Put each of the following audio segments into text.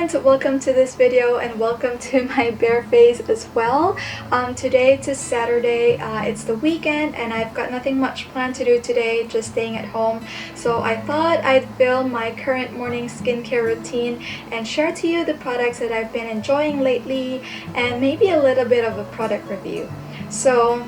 friends, welcome to this video and welcome to my bare face as well. Today it's Saturday, it's the weekend and I've got nothing much planned to do today, just staying at home. So I thought I'd film my current morning skincare routine and share to you the products that I've been enjoying lately and maybe a little bit of a product review. So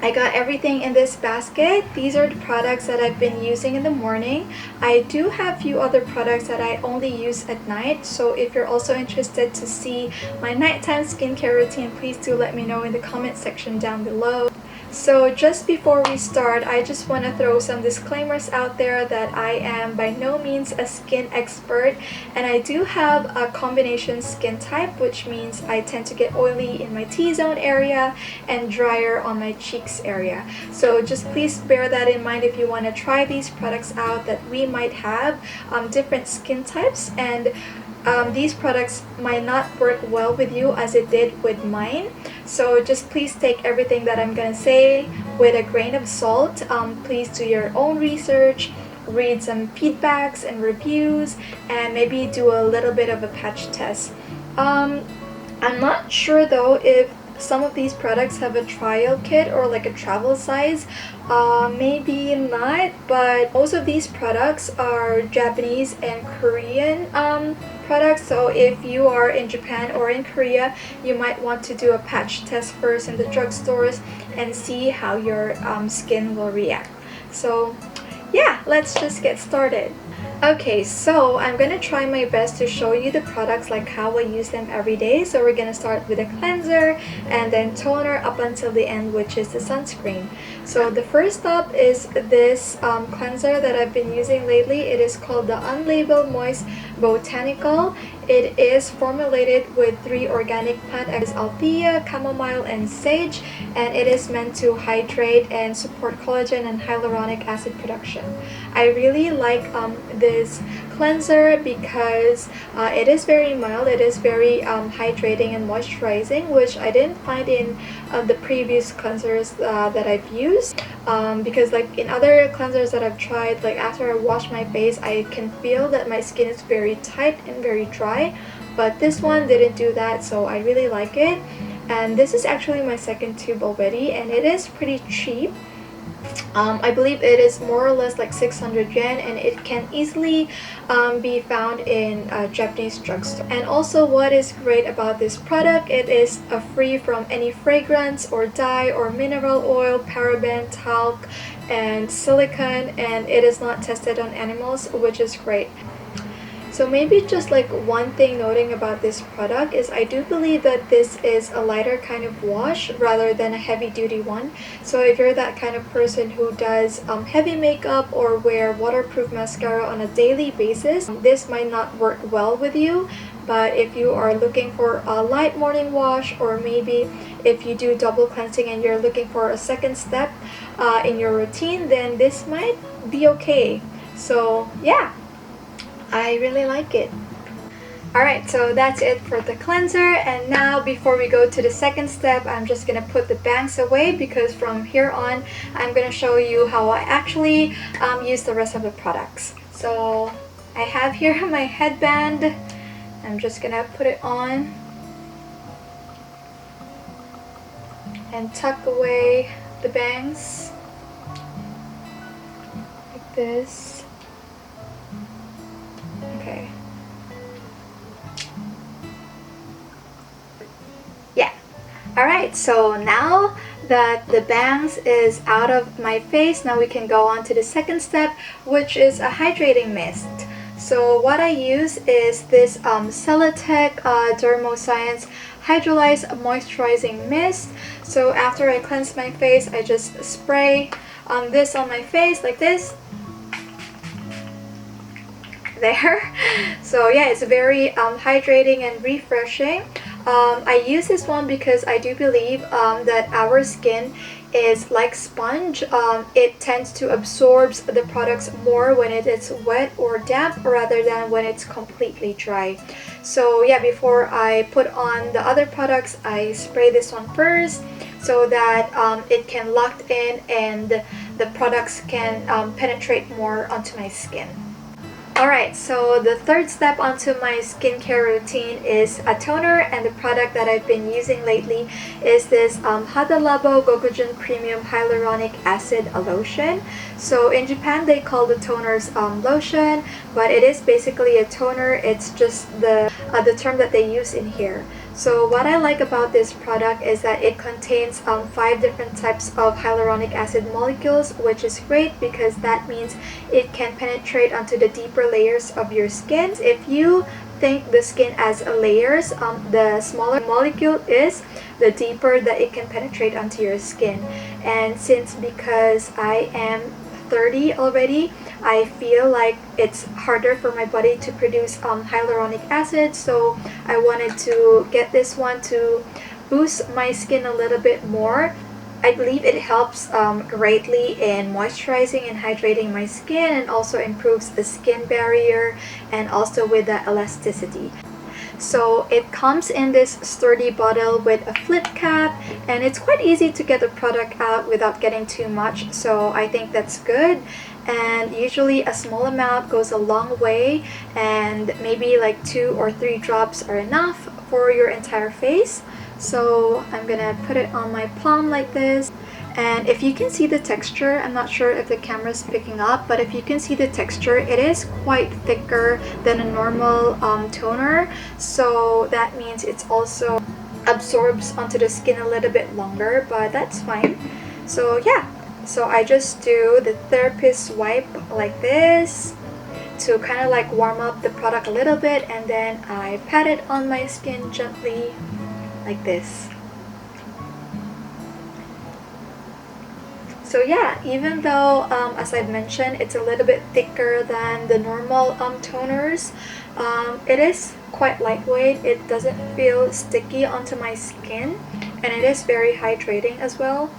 I got everything in this basket. These are the products that I've been using in the morning. I do have a few other products that I only use at night, so if you're also interested to see my nighttime skincare routine, please do let me know in the comment section down below. So just before we start, I just want to throw some disclaimers out there that I am by no means a skin expert and I do have a combination skin type, which means I tend to get oily in my T-zone area and drier on my cheeks area. So just please bear that in mind if you want to try these products out, that we might have different skin types and these products might not work well with you as it did with mine. So just please take everything that I'm gonna say with a grain of salt. Please do your own research, read some feedbacks and reviews, and maybe do a little bit of a patch test. I'm not sure though if some of these products have a trial kit or like a travel size. Maybe not, but most of these products are Japanese and Korean products. So if you are in Japan or in Korea, you might want to do a patch test first in the drugstores and see how your skin will react. So yeah, let's just get started. Okay, so I'm gonna try my best to show you the products like how I use them every day. So we're gonna start with a cleanser and then toner up until the end, which is the sunscreen. So the first up is this cleanser that I've been using lately. It is called the Unlabeled Moist Botanical. It is formulated with 3 organic plant extracts: althea, chamomile, and sage, and it is meant to hydrate and support collagen and hyaluronic acid production. I really like this cleanser because it is very mild, it is very hydrating and moisturizing, which I didn't find in the previous cleansers that I've used. Because like in other cleansers that I've tried, like after I wash my face, I can feel that my skin is very tight and very dry, but this one didn't do that, so I really like it. And this is actually my second tube already, and it is pretty cheap. I believe it is more or less like 600 yen, and it can easily be found in a Japanese drugstore. And also what is great about this product, it is free from any fragrance or dye or mineral oil, paraben, talc, and silicone, and it is not tested on animals, which is great. So maybe just like one thing noting about this product is I do believe that this is a lighter kind of wash rather than a heavy duty one. So if you're that kind of person who does heavy makeup or wear waterproof mascara on a daily basis, this might not work well with you. But if you are looking for a light morning wash, or maybe if you do double cleansing and you're looking for a second step in your routine, then this might be okay. So yeah, I really like it. Alright, so that's it for the cleanser, and now before we go to the second step, I'm just gonna put the bangs away because from here on I'm gonna show you how I actually use the rest of the products. So I have here my headband. I'm just gonna put it on and tuck away the bangs like this. Okay. Yeah. Alright, so now that the bangs is out of my face, now we can go on to the second step, which is a hydrating mist. So what I use is this Celatech Dermoscience Hydrolyzed Moisturizing Mist. So after I cleanse my face, I just spray this on my face like this. There. So yeah, it's very hydrating and refreshing. I use this one because I do believe that our skin is like sponge. It tends to absorb the products more when it is wet or damp rather than when it's completely dry. So yeah, before I put on the other products, I spray this one first so that it can lock in and the products can penetrate more onto my skin. Alright, so the third step onto my skincare routine is a toner, and the product that I've been using lately is this Hada Labo Gokujin Premium Hyaluronic Acid Lotion. So in Japan they call the toners lotion, but it is basically a toner. It's just the term that they use in here. So what I like about this product is that it contains 5 different types of hyaluronic acid molecules, which is great because that means it can penetrate onto the deeper layers of your skin. If you think the skin as layers, the smaller molecule is, the deeper that it can penetrate onto your skin. And because I am 30 already, I feel like it's harder for my body to produce hyaluronic acid, so I wanted to get this one to boost my skin a little bit more. I believe it helps greatly in moisturizing and hydrating my skin, and also improves the skin barrier and also with the elasticity. So it comes in this sturdy bottle with a flip cap, and it's quite easy to get the product out without getting too much, so I think that's good. And usually a small amount goes a long way, and maybe like 2 or 3 drops are enough for your entire face. So I'm gonna put it on my palm like this. And if you can see the texture, I'm not sure if the camera's picking up, but if you can see the texture, it is quite thicker than a normal toner. So that means it's also absorbs onto the skin a little bit longer, but that's fine. So yeah, so I just do the therapist wipe like this to kind of like warm up the product a little bit, and then I pat it on my skin gently like this. So yeah, even though as I've mentioned, it's a little bit thicker than the normal toners, it is quite lightweight. It doesn't feel sticky onto my skin, and it is very hydrating as well.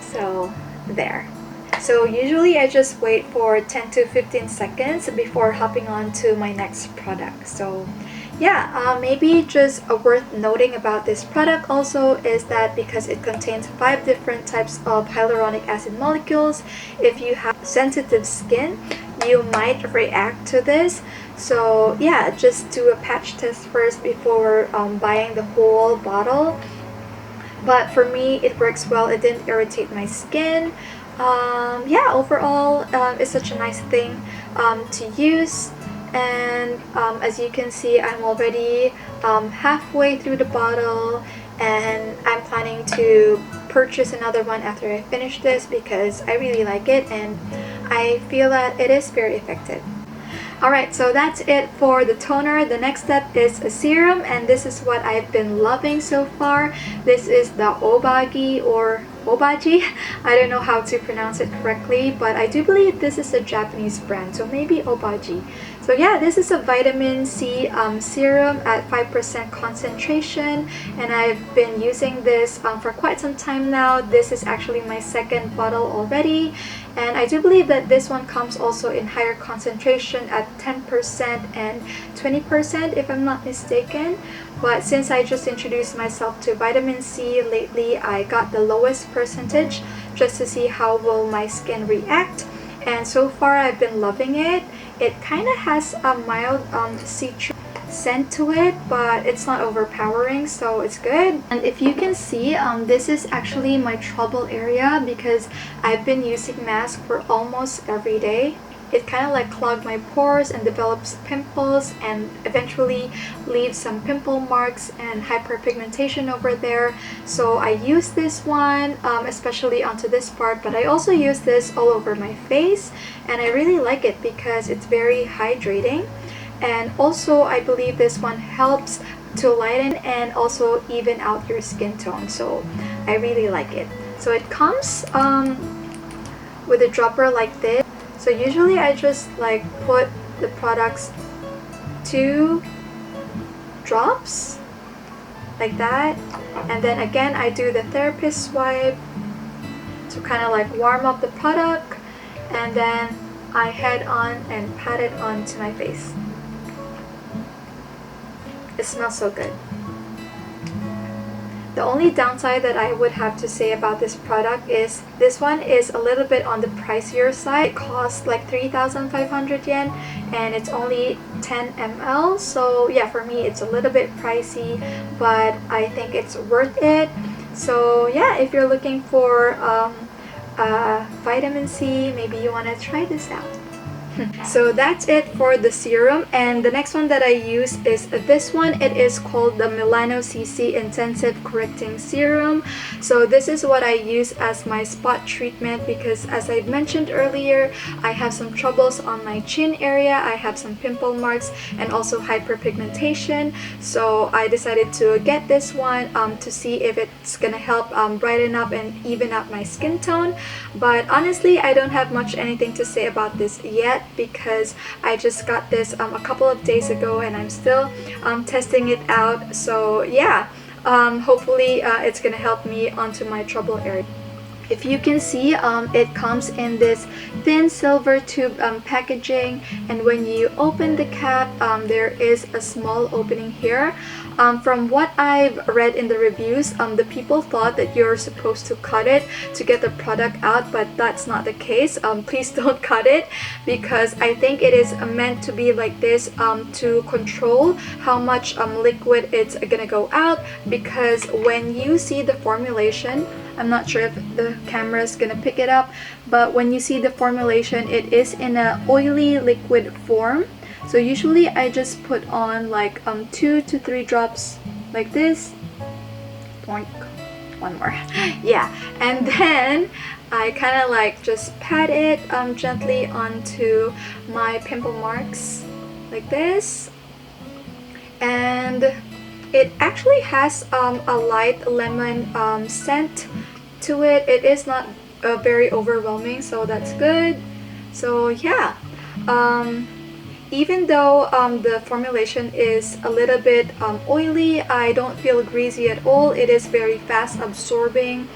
So there. So usually I just wait for 10 to 15 seconds before hopping on to my next product. So yeah, maybe just worth noting about this product also is that because it contains 5 different types of hyaluronic acid molecules, if you have sensitive skin, you might react to this. So yeah, just do a patch test first before buying the whole bottle. But for me, it works well. It didn't irritate my skin. Yeah, overall, it's such a nice thing to use. And as you can see, I'm already halfway through the bottle, and I'm planning to purchase another one after I finish this because I really like it and I feel that it is very effective. Alright, so that's it for the toner. The next step is a serum, and this is what I've been loving so far. This is the Obagi or Obaji. I don't know how to pronounce it correctly, but I do believe this is a Japanese brand, so maybe Obaji. So yeah, this is a vitamin C serum at 5% concentration, and I've been using this for quite some time now. This is actually my 2nd bottle already, and I do believe that this one comes also in higher concentration at 10% and 20% if I'm not mistaken. But since I just introduced myself to vitamin C lately, I got the lowest percentage just to see how will my skin react. And so far I've been loving it. It kind of has a mild citrus scent to it, but it's not overpowering, so it's good. And if you can see, this is actually my trouble area because I've been using mask for almost every day. It kind of like clogged my pores and develops pimples and eventually leaves some pimple marks and hyperpigmentation over there. So I use this one especially onto this part, but I also use this all over my face, and I really like it because it's very hydrating. And also I believe this one helps to lighten and also even out your skin tone, so I really like it. So it comes with a dropper like this. So usually I just like put the products 2 drops like that, and then again I do the therapist swipe to kind of like warm up the product, and then I head on and pat it onto my face. It smells so good. The only downside that I would have to say about this product is this one is a little bit on the pricier side. It costs like 3,500 yen and it's only 10 ml. So yeah, for me it's a little bit pricey, but I think it's worth it. So yeah, if you're looking for vitamin C, maybe you want to try this out. So that's it for the serum, and the next one that I use is this one. It is called the Milano CC Intensive Correcting Serum. So this is what I use as my spot treatment because, as I mentioned earlier, I have some troubles on my chin area. I have some pimple marks and also hyperpigmentation. So I decided to get this one to see if it's gonna help brighten up and even up my skin tone. But honestly, I don't have much anything to say about this yet, because I just got this a couple of days ago and I'm still testing it out. So yeah, hopefully it's gonna help me onto my trouble area. If you can see, it comes in this thin silver tube packaging, and when you open the cap, there is a small opening here. From what I've read in the reviews, the people thought that you're supposed to cut it to get the product out, but that's not the case. Please don't cut it, because I think it is meant to be like this to control how much liquid it's gonna go out, because when you see the formulation, I'm not sure if the camera is gonna pick it up, but when you see the formulation, it is in a oily liquid form. So usually I just put on like 2 to 3 drops like this. One more. Yeah, and then I kind of like just pat it gently onto my pimple marks like this, and it actually has a light lemon scent to it. It is not very overwhelming, so that's good. So yeah, even though the formulation is a little bit oily, I don't feel greasy at all. It is very fast absorbing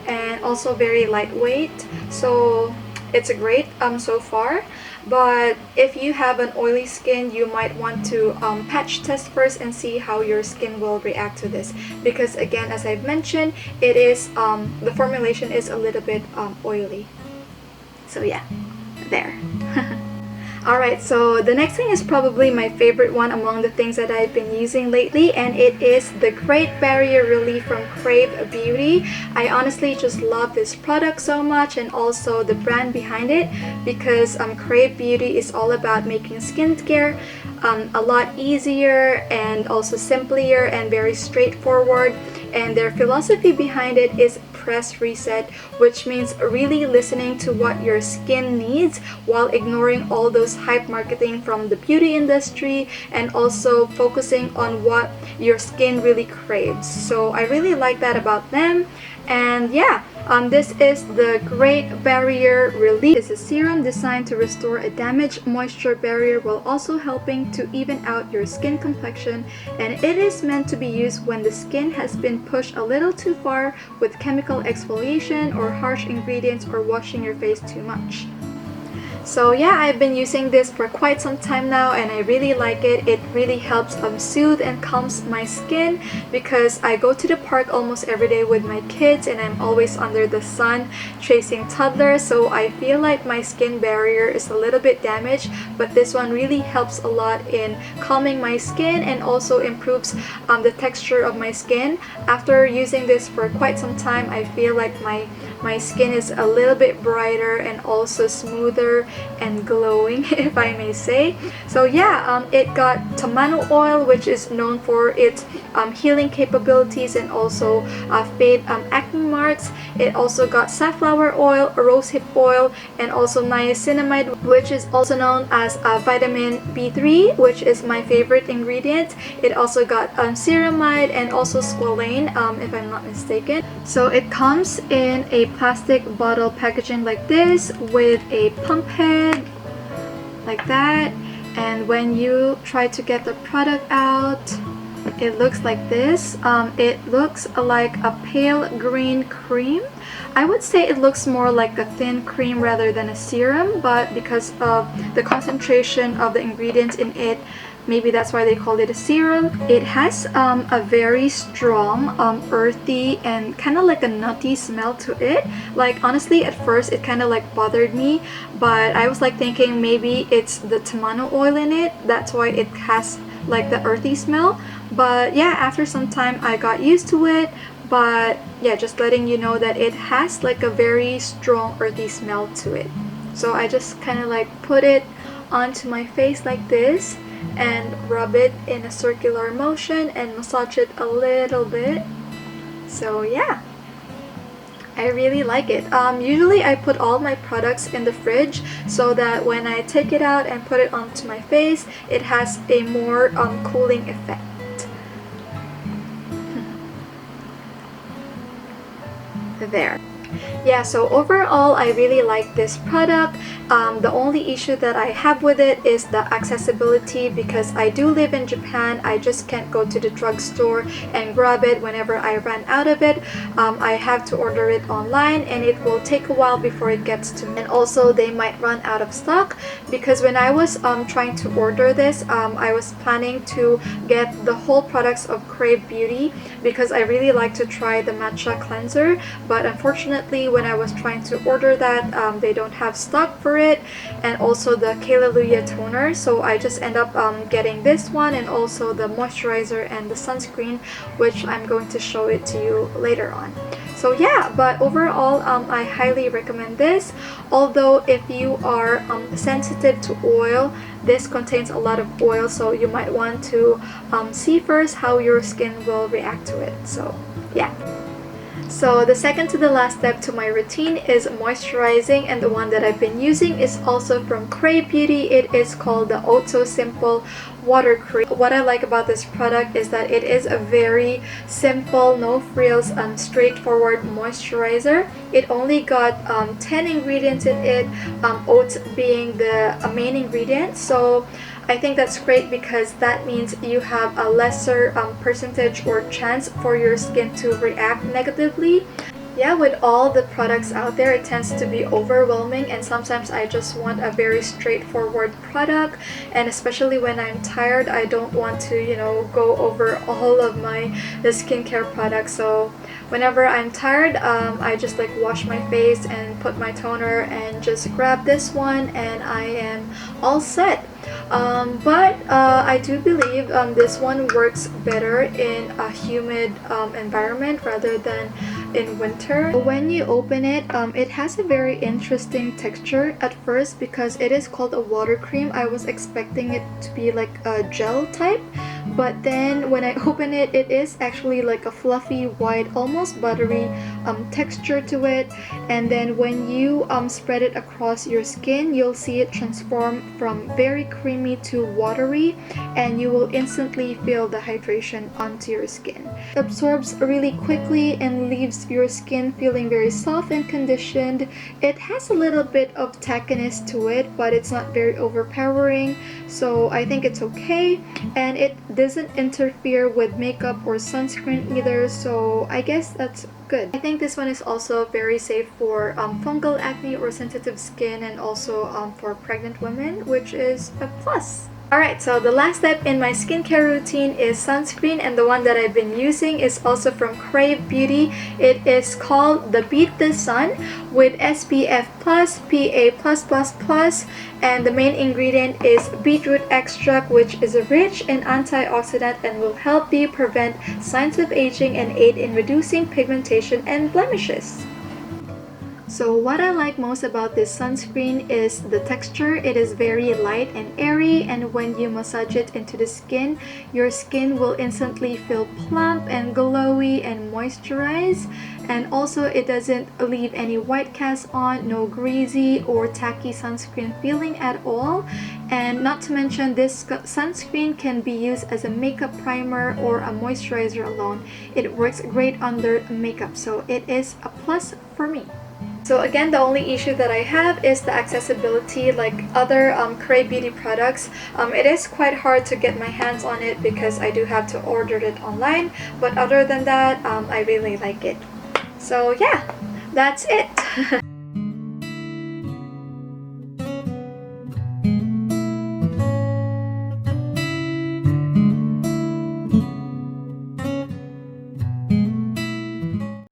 and also very lightweight, so it's a great so far. But if you have an oily skin, you might want to patch test first and see how your skin will react to this, because again, as I've mentioned, it is the formulation is a little bit oily. So yeah, there. Alright, so the next thing is probably my favorite one among the things that I've been using lately, and it is the Great Barrier Relief from Crave Beauty. I honestly just love this product so much, and also the brand behind it, because Crave Beauty is all about making skincare a lot easier and also simpler and very straightforward. And their philosophy behind it is press reset, which means really listening to what your skin needs while ignoring all those hype marketing from the beauty industry, and also focusing on what your skin really craves. So I really like that about them. And yeah, this is the Great Barrier Relief. It's a serum designed to restore a damaged moisture barrier while also helping to even out your skin complexion, and it is meant to be used when the skin has been pushed a little too far with chemical exfoliation or harsh ingredients, or washing your face too much. So yeah, I've been using this for quite some time now, and I really like it. It really helps soothe and calms my skin, because I go to the park almost every day with my kids, and I'm always under the sun chasing toddlers, so I feel like my skin barrier is a little bit damaged, but this one really helps a lot in calming my skin and also improves the texture of my skin. After using this for quite some time, I feel like my skin is a little bit brighter and also smoother and glowing, if I may say. So yeah, it got tamano oil, which is known for its healing capabilities and also fade acne marks. It also got safflower oil, rosehip oil, and also niacinamide, which is also known as vitamin B3, which is my favorite ingredient. It also got ceramide and also squalane, if I'm not mistaken. So it comes in a plastic bottle packaging like this, with a pump head like that, and when you try to get the product out, it looks like this. It looks like a pale green cream. I would say it looks more like a thin cream rather than a serum, but because of the concentration of the ingredients in it, maybe that's why they called it a serum. It has a very strong earthy and kind of like a nutty smell to it. Like honestly at first it kind of like bothered me, but I was like thinking maybe it's the tamano oil in it, that's why it has like the earthy smell. But yeah, after some time I got used to it. But yeah, just letting you know that it has like a very strong earthy smell to it. So I just kind of like put it onto my face like this and rub it in a circular motion and massage it a little bit. So yeah, I really like it. Usually I put all my products in the fridge so that when I take it out and put it onto my face, it has a more cooling effect. There. Yeah, so overall I really like this product. The only issue that I have with it is the accessibility, because I do live in Japan. I just can't go to the drugstore and grab it whenever I run out of it. I have to order it online and it will take a while before it gets to me. And also they might run out of stock, because when I was trying to order this, I was planning to get the whole products of Crave Beauty because I really like to try the matcha cleanser, but unfortunately when I was trying to order that, they don't have stock for it, and also the Hallelujah toner. So I just end up getting this one and also the moisturizer and the sunscreen, which I'm going to show it to you later on. So yeah, but overall I highly recommend this. Although if you are sensitive to oil, this contains a lot of oil, so you might want to see first how your skin will react to it. So yeah. So the second to the last step to my routine is moisturizing, and the one that I've been using is also from Crave Beauty. It is called the Oh So Simple Water Cream. What I like about this product is that it is a very simple, no frills, straightforward moisturizer. It only got 10 ingredients in it, oats being the main ingredient. So I think that's great because that means you have a lesser percentage or chance for your skin to react negatively. Yeah, with all the products out there, it tends to be overwhelming, and sometimes I just want a very straightforward product, and especially when I'm tired, I don't want to, you know, go over all of the skincare products. So whenever I'm tired, I just like wash my face and put my toner and just grab this one and I am all set. But I do believe this one works better in a humid environment rather than in winter. When you open it, it has a very interesting texture at first because it is called a water cream. I was expecting it to be like a gel type, but then when I open it, it is actually like a fluffy white, almost buttery texture to it. And then when you spread it across your skin, you'll see it transform from very creamy to watery, and you will instantly feel the hydration onto your skin. It absorbs really quickly and leaves your skin feeling very soft and conditioned. It has a little bit of tackiness to it, but it's not very overpowering, so I think it's okay. And it doesn't interfere with makeup or sunscreen either, so I guess that's good. I think this one is also very safe for fungal acne or sensitive skin, and also for pregnant women, which is a plus. Alright, so the last step in my skincare routine is sunscreen, and the one that I've been using is also from Crave Beauty. It is called the Beat the Sun with SPF+, PA+++, and the main ingredient is beetroot extract, which is rich in antioxidant and will help you prevent signs of aging and aid in reducing pigmentation and blemishes. So what I like most about this sunscreen is the texture. It is very light and airy, and when you massage it into the skin, your skin will instantly feel plump and glowy and moisturized. And also it doesn't leave any white cast on, no greasy or tacky sunscreen feeling at all. And not to mention, this sunscreen can be used as a makeup primer or a moisturizer alone. It works great under makeup, so it is a plus for me. So again, the only issue that I have is the accessibility. Like other Crave Beauty products, it is quite hard to get my hands on it because I do have to order it online. But other than that, I really like it. So yeah, that's it.